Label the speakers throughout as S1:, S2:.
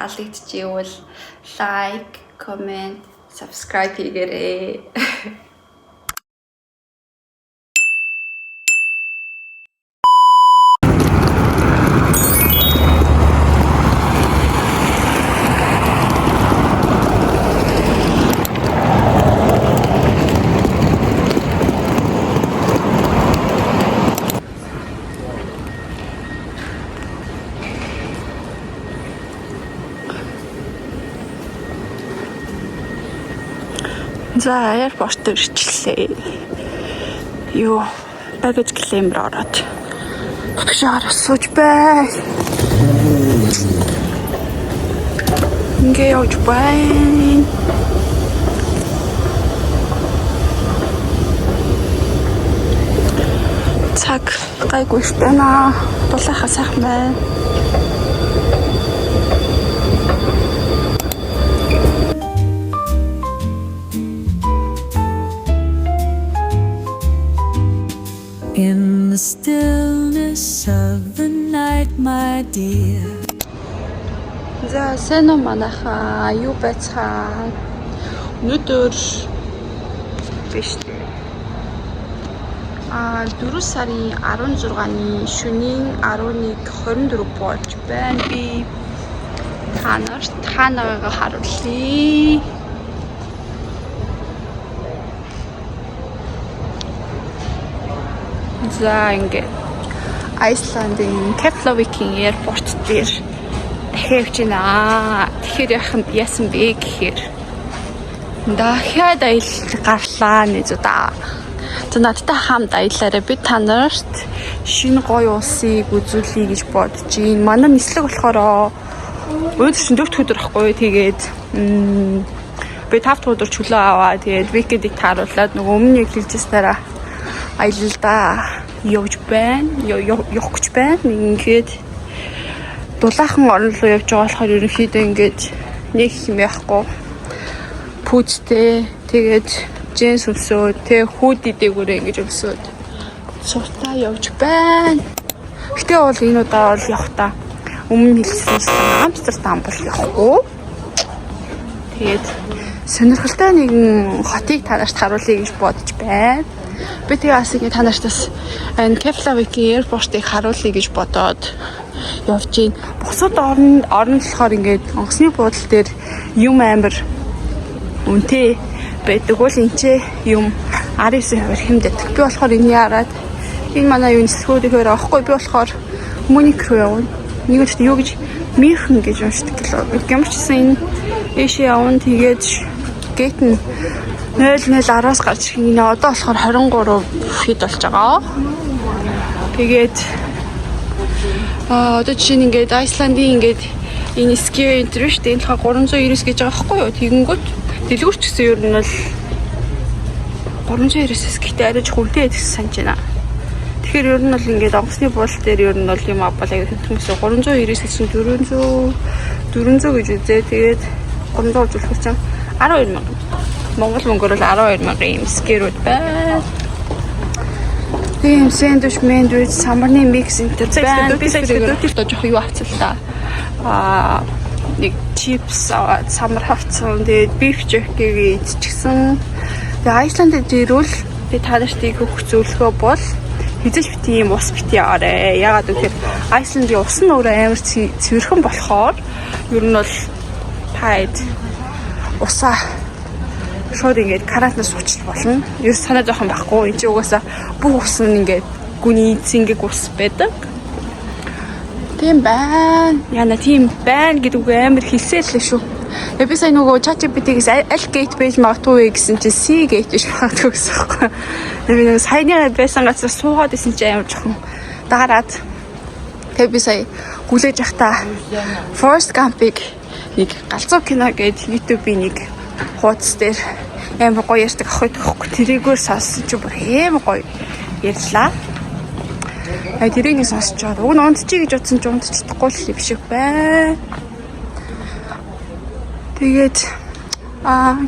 S1: таалагдчихвэл like, comment, subscribe хийгээрэй. За аэропорт ирчлээ. Юу багаж клеймер ороод. Багшаар сууж бай. Ингээ явж бай. Цаг гайгүй байна. Дулаахаа сайхан байна.
S2: In the stillness of the night, my dear.
S1: За сэно манаха юу байцгаа. Өнөөдөр биш дээ. 4 сарын 16-ны шөнийн 11:24 болж байна. Би танарт хаанаага харуулъя. За ингээд Айсландын Keflavík airport дээр дахиавч байна. Тэгэхээр яасан бэ гэхээр дахиад аялал гарлаа нэ зуда. За надтай хамт аяллаараа би та нарт шинэ гоё улсыг үзүүлэе гэж бодож байна. Манай нислэг болохоор өнөөдөр чинь 4 дахь өдөр ахгүй. Тэгээд би 5 дахь өдөр чөлөө аваа. Тэгээд викендийг тааруулаад нөгөө өмнө хэлжсэн дараа аялалдаа явж байна. Явах гэж байна. Ингээд дулаахан орон руу явж байгаа болохоор ерөнхийдөө ингээд нэг юм яахгүй. Пүүцтэй тэгээд джинс өмсөөд тэг хүүд идээгүүрээ ингэж өмсөөд суртаа явж байна. Гэтэ бол энэ удаа бол явахтаа өмнө хэлсэн Амстердам бол явахгүй. Тэгээд сонирхолтой нэгэн хотыг танарт харуулъя гэж бодож байна. Би тэгээс ингэ та нартаас энэ Keflavík airport-ыг харуулъя гэж бодоод явж гин. Бусад орн болохоор ингээд онгоцны буудлын дээр юм амар үнэтэй байдаг бол энэ юм 19% хэмдэдэг. Би болохоор энэ хараад энэ манай юу нислэгүүдээр авахгүй. Би болохоор Муник руу явна. Нэг нь юу гэж Мюнхен гэж уншдаг гэлээ. Ямар ч гэсэн энэ эшээ явна. Тэгээд гейт нь 0010-аас гарч ирэх нь одоо болохоор 23 фит болж байгаа. Тэгээд одоо жишээ нь ингээд Айсландын ингээд энэ ски энтер шүү дээ. Энэ болохоор 390 гэж байгаа байхгүй юу? Тэгэнгүүт дэлгүүрч гэсэн ер нь бол 390-ээс гэхдээ арай ч хүнтэй гэсэн санаж байна. Тэгэхээр ер нь бол ингээд онгоцны буудлын дээр ер нь бол юм авбал аяг хэмтмэсээ 390-ээс чинь 400 гэж үзээ. Тэгээд 300 үзүүлэх чинь 12,000. Монгол мөнгөөр л 12,000 юм скерүүд байна. Тийм сэндвич, самбарны микс энтер. Би саяхан жоох юу авцсан л та. Нэг чипс аваад самбар хавцсан. Тэгээд биф jerky идчихсэн. Тэгээд Айсландд ирвэл би та нарт өгөх зөвлөгөө бол хизээч бити юм ус бити аваарэ. Ягаад гэвэл Айсландын ус нь өөрөө амар цэвэрхэн болохоор ер нь бол таад усаа шууд ингээд карантинаас суучих болно. Ер нь санаа жоохон байхгүй. Энд чинь угаасаа бүх ус нь ингээд гүний цэнгэг ус байдаг. Тийм байна. Яна тийм байна гэдэг үг амар хэлсэлээ шүү. Тэгээ би сая нөгөө ChatGPT-гээс аль gate байж магадгүй гэсэн чинь C gate гэж магадгүй гэсэн байхгүй. Тэгээ би нөгөө саяны байсан газар суугаад исэн чинь амар жоохон даарад. Тэгээ би сая гүлээж явахдаа Forrest Gump-ыг нэг галзуу кино гээд YouTube-ийн нэг хуудас дээр амар гоё ярьдаг ахгүй тоххой. Тэрийгээр сонссон чи бүр амар гоё ярьлаа. Тэрийг сонсчоод уг нь унтчих гэж утсан ч унтчихдаггүй л юм шиг байна. Тэгээд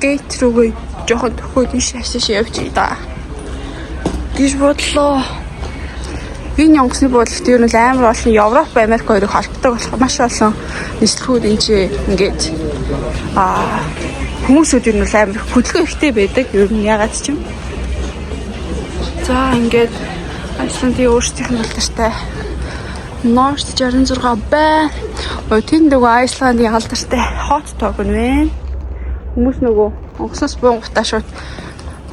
S1: гейт рүүгээ жоохон төхөөд иш хашиж явж ий да. Гэж бодлоо. Энэ онгоцны буудлын ер нь амар олон Европ, Америк хоёрыг холбдог болох маш олон нислэгүүд энэ чи ингээд хүмүүсүүд ер нь амар хөдөлгөөн ихтэй байдаг. Ер нь ягаад ч юм. За ингээд Айсландын өөрсдийнх нь алдартай North 66 байна. Тэнд нөгөө Айсландын алдартай hot dog нь байна. Хүмүүс нөгөө онгоцноос буунгуудаа шууд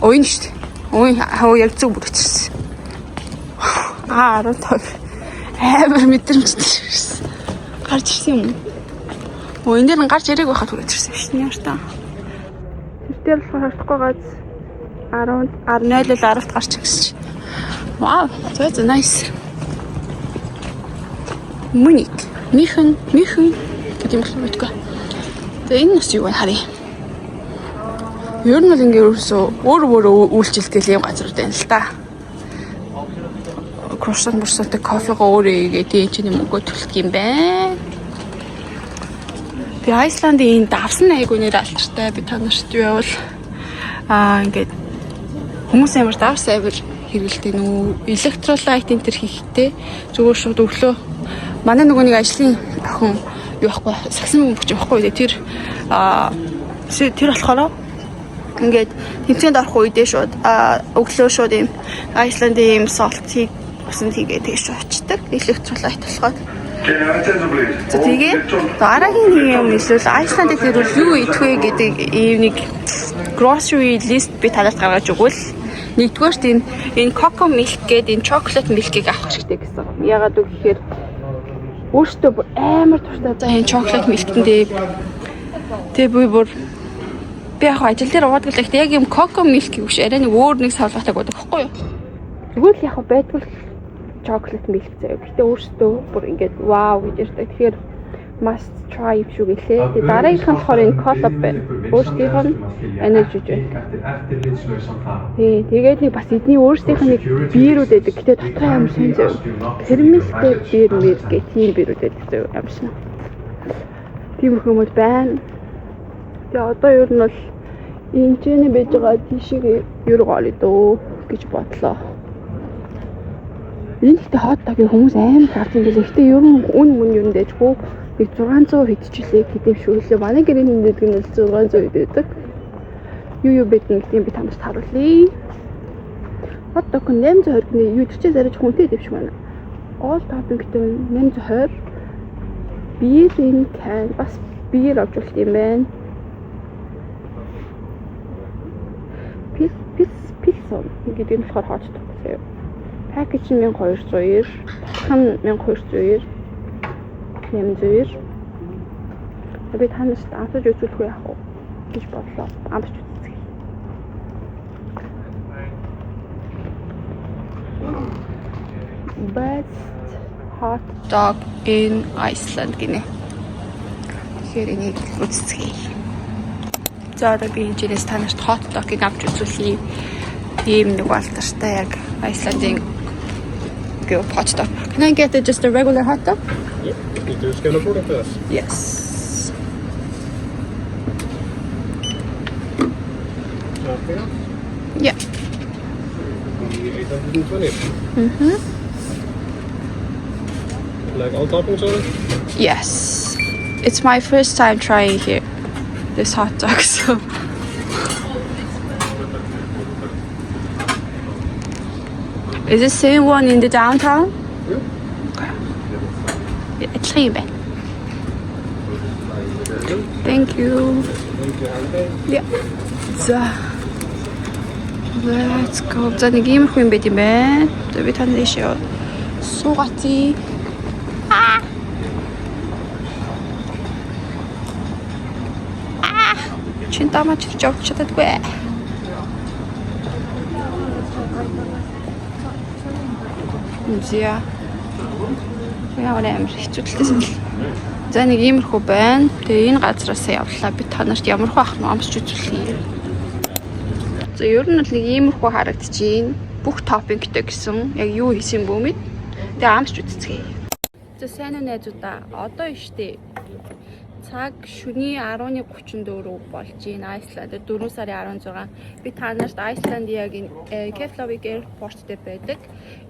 S1: уйн штт. Уйн яг зүг бүрэтсэн. 15 амар мэдрэмжтэй гарч ирсэн юм. Уйн дээр нь гарч ирээг байхад хүрээчсэн биш нь яар та. Тэр дээр болохоор хартахгүй газ 10:10 гарч ирсэн. Wow, that's nice. Мюник гэдэг юм байна. Тэгээ энэ нас юу вэ харъя. Ер нь л ингээ өөрөө үйлчлэлтэй юм газар байна л та. Croissant кофего өөрөө игээд чинь мөнгө төлөх юм байна. Би Айсландын энэ давсан айгуу нэр алдартай би та нарт байвал ингээд хүмүүс амар давс авир хэрэгэлдэг нүү электролайт энэ төр хийхтэй зүгээр шууд өглөө манай нөгөө нэг ажлын охин юу байхгүй сагсан мөнгө байхгүй тэр болохоор ингээд тэмцээнд орох үедээ шууд өглөө шууд юм Айсландын юм салтыг усан тийгээ тэгш очдаг электролайт болохоор тэгээ дараагийн юм эсвэл Айсландд тэр юу идэх вэ гэдэг ийм нэг grocery list би танаас гаргаж өгвөл нэгдүгээрт энэ cocoa milk гэдэг энэ chocolate milk-ийг авах хэрэгтэй гэсэн. Ягаад гэвэл өөртөө амар туртай за энэ chocolate milk-тэндээ тэгээ би яг ажил дээр уудаг л яг юм cocoa milk биш арай нэг өөр нэг савлгаатай байдаг байхгүй юу? Зүгээр л яг байдгүй chocolate milk заяа. Гэтэ өөртөө бүр ингээд wow гэж ярьдаг. Тэгэхээр must try юм шүү гэлээ. Тэгээ дараагийнх нь болохоор энэ cola байна. Өөртөөх нь energy drink. Тэгээд нэг бас эдний өөрсдийнх нь нэг бирүүд байдаг. Гэтэ дотор амар сайн заяа. Термэлтэй бир гэх тийм бирүүд байдаг заяа амар шин. Тийм хүмүүс байна. Тэгээ одоо ер нь бол энэ ч нэ байж байгаа тийшээ ер гол дөө гэж бодлоо. Энэ ихтэй hot dog-ийн хүмүүс амар хавцсан гэлээ. Гэтэ ер нь үн ер нь дэжгүй 600 хэдчихлээ гэдэм шүүлээ. Манай гэрийн нэмдэг нь 600 байдаг. Юу бэдэн гэдэг би танаас харуулъя. Hot dog нь 820 гэнэ юу ч зарж хүнтэй дэвш байна. All topping гэдэг нь 820. Beer in can бас beer авч болт юм байна. Пиццон гэдэг нь болохоор hot dog заяа. Пакэж нь 1200, батхан 1200, 800. Би танаас амсаж үзүүлэх үү яах вэ гэж бодлоо. Амсаж үзье. Best hot dog in Iceland гинэ. Тэгэхээр энийг үзье. За одоо би энэчнээс танаас hot dog-ыг авч үзүүлье. Ийм нэг алдартай яг Iceland-ийн hot dog. Can I get just a regular hot dog?
S3: Yeah, you do scan a photo first.
S1: Yes.
S3: Okay.
S1: Yeah.
S3: 820.
S1: Mhm.
S3: Like all toppings on it?
S1: Yes. It's my first time trying here. This hot dog, so. Is the same one in the downtown?
S3: Yeah.
S1: It's Ribe. Thank you. Yeah. So, let's go. За нэг иймэрхүү юм байт юм байна. За би тань дэшээ суугацъя. Чин тамаач жог чаддаггүй. Зя. Яавал амар хэцүүдэлтэй санал. За нэг иймэрхүү байна. Тэгээ энэ газраас явлаа. Би та нарт ямархуу ах нь амсч үзүүлье. За ер нь л нэг иймэрхүү харагдчихээн. Бүх топпингтэй гэсэн яг юу хийсэн бүү мэд. Тэгээ амсч үзцгээе. За сайн уу найзуудаа. Одоо штэ Цаг шөнийн 11:34 болж байна. Айсландд 4 сарын 16. Би та нарт Айсландийн Keflavik Airport дээр байдаг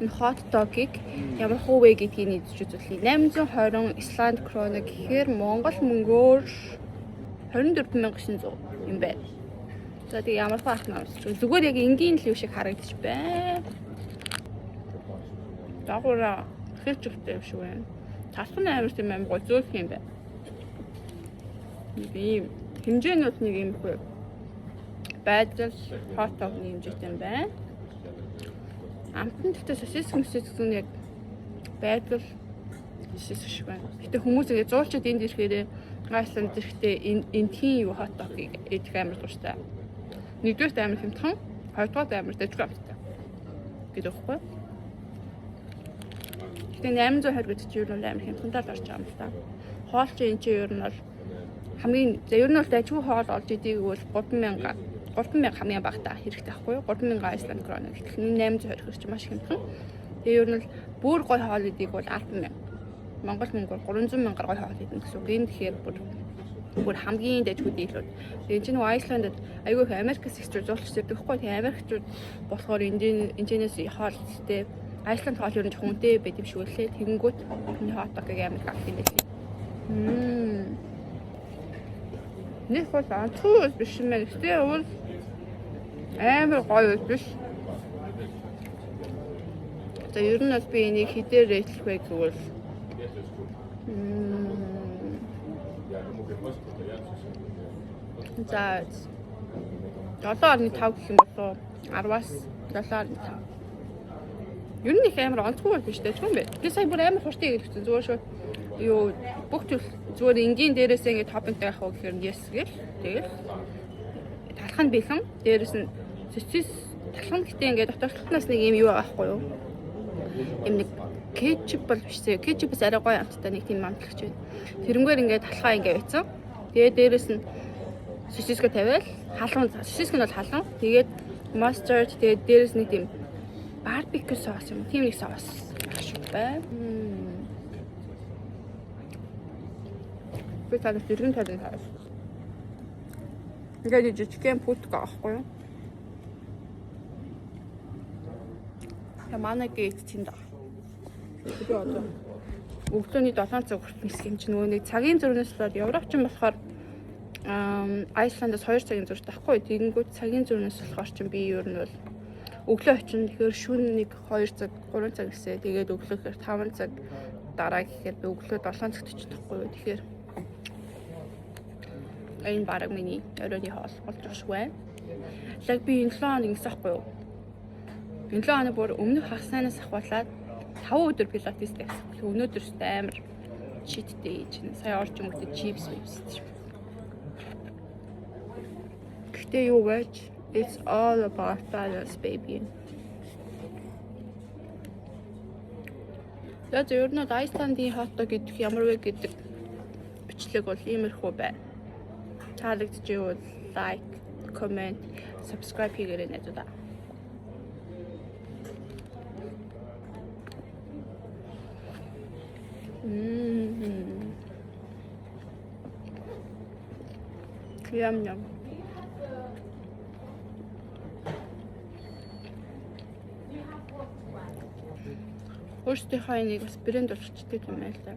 S1: энэ hot dog-ыг ямар хувэ гэдгийг нийтж үзүүлье. 820 Исланд крона гэхээр Монгол мөнгөөр 24900 юм байна. За тэгээ ямар факт нэрч зүгээр яг энгийн л юу шиг харагдчих байна. Дагуура хэлж өгтэй юм шиг байна. Tasman амар тийм амар гой зөөлх юм байна. Нэг юм хэмжээнүүд нэг юм хөө байдал hot dog-ны хэмжээтэй юм байна. Амтан дэхтэй сосиск яг байдал сосиск шиг байна. Гэтэ хүмүүс ингэ зуулчид энд ирэхээр Айсланд ирэхдээ энтхийн юу hot dog-ыг идэх амар дуртай. Нэгдүгээр амар хэмтхан, хоёрдугаар амар дэжгүй амттай. Гэдэг үхгүй. Гэтэ 820 гэдэг чинь юу нэг амар хэмтхэнтэй л орж байгаа юм л та. Хоол чи энэ чинь юу нь бол хамгийн ер нь бол дайггүй хоол олж идэх бол 3000 хамгийн багтаа хэрэгтэй байхгүй юу? 3000 Айсланд крона гэхэл 820 хэрэг чи маш хэмтхэн. Тэгээ ер нь бол бүр гой хоол идэх бол 100000. Монгол мөнгөөр 300,000 гой хоол идэх гэсэн үг. Энэ тэгэхээр бүр хамгийн дайггүй дийлүүд. Тэгээ чинь Айсландд айгүй их Америкээс их зуржуулж ирдэг байхгүй юу? Тэгээ Америкчууд болохоор энэчнээс хоол идтэй Айсланд хоол ер нь жоохон үнэтэй байд юм шиг үлээ. Тэгэнгүүт энэ hot dog-ыг Америк авах юм дээ. Нэг бол анцгүй биш юм байна. Тэ бол амар гоё биш. За ер нь бол би энийг хэдээр рейтлэх вэ гэвэл за 7.5 гэх юм болоо 10-аас 7.5. Ер нь их амар онцгүй биш дээ ч юм бэ. Би сая бүр амар хурцтай гэдэг чинь зүгээр шүү. Юу бүх зүйл зүгээр энгийн дээрээс ингэ топпингтай явах уу гэхээр yes гэл. Тэгэл талхан бэлэн дээрээс нь сосис талхан гэтээ ингэ доторчлоноос нэг юм юу аахгүй юу? Им нэг кетчуп бол биш зэ. Кетчупс арай гоё амттай нэг тийм амтлагч байна. Тэрнгээр ингэ талхаа ингэ байцсан. Тэгээ дээрээс нь сосиско тавиал халуун сосиск нь бол халуун. Тэгээд mustard тэгээд дээрээс нэг тийм барбекю соус юм. Тийм нэг соус ашиг бай. Би тань тэрхэн тань хаа. Ингээд жижигхэн путга аахгүй юу? Ямана гээд тэнд. Би одоо өглөөний 7 цаг хүртэл нисэх юм чинь нөгөө нэг цагийн зөрнөөс болоод Европчин болохоор Айсландаас 2 цагийн зөрт тахгүй. Тэгэнгүүт цагийн зөрнөөс болохоор чинь би ер нь бол өглөө очин тэгэхээр шөнө нэг 2 цаг 3 цаг гэсээ тэгээд өглөө гэхээр 5 цаг дараа гэхээр би өглөө 7 цагт очих тахгүй юу. Тэгэхээр энэ бараг миний оройны хоол болж байна. Яг би энэ 7 хоног ингэсэхгүй юу. Энэ 7 хоног бүр өмнөх хаснаас ахвалаад 5 өдөр пилатестэй гэсэн. Өнөөдөр ч амар читтэй гэж нэ. Сая орж өнгөтэй чипс байсан. Гэхдээ юу вэ? It's all about balance, baby. Яг зөв нь Айсландын hot dog гэдэг ямар вэ гэдэг бичлэг бол иймэрхүү байна. Таалагдчихвэл like, comment, subscribe хийгээрэй надад. Yum. Өөртөө нэг бас брэнд болчихтэй юм байл та.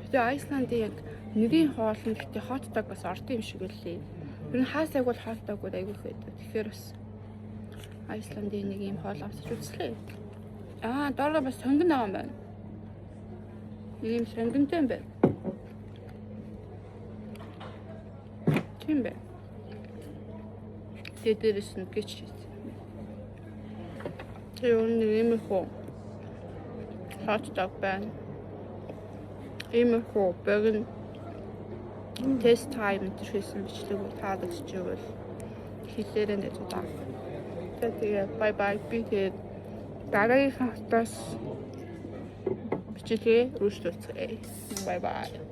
S1: Тэгээ Айсландын яг нэрийн хоол нь гэхдээ hot dog бас орд юм шиг үлээ. Ер нь хаасайг бол hot dog-ууд аягүй их байдаг. Тэгэхээр бас Айсландын нэг юм хоол авч үзлээ. Доороо бас сонгон байгаа юм байна. Ийм сонгонтой юм байна. Тийм бэ. Дээрээс нь гэж. Тэгээ өнөө юм хөө hot dog байна. Иймэрхүү богино тест тайм гэсэн бичлэг таалагдчихвал хэлээрэй надад. Тэгээ бай бай би тэгээд дараагийн хавтаас бичлэгээ үргэлжлүүлцгээе. Бай бай.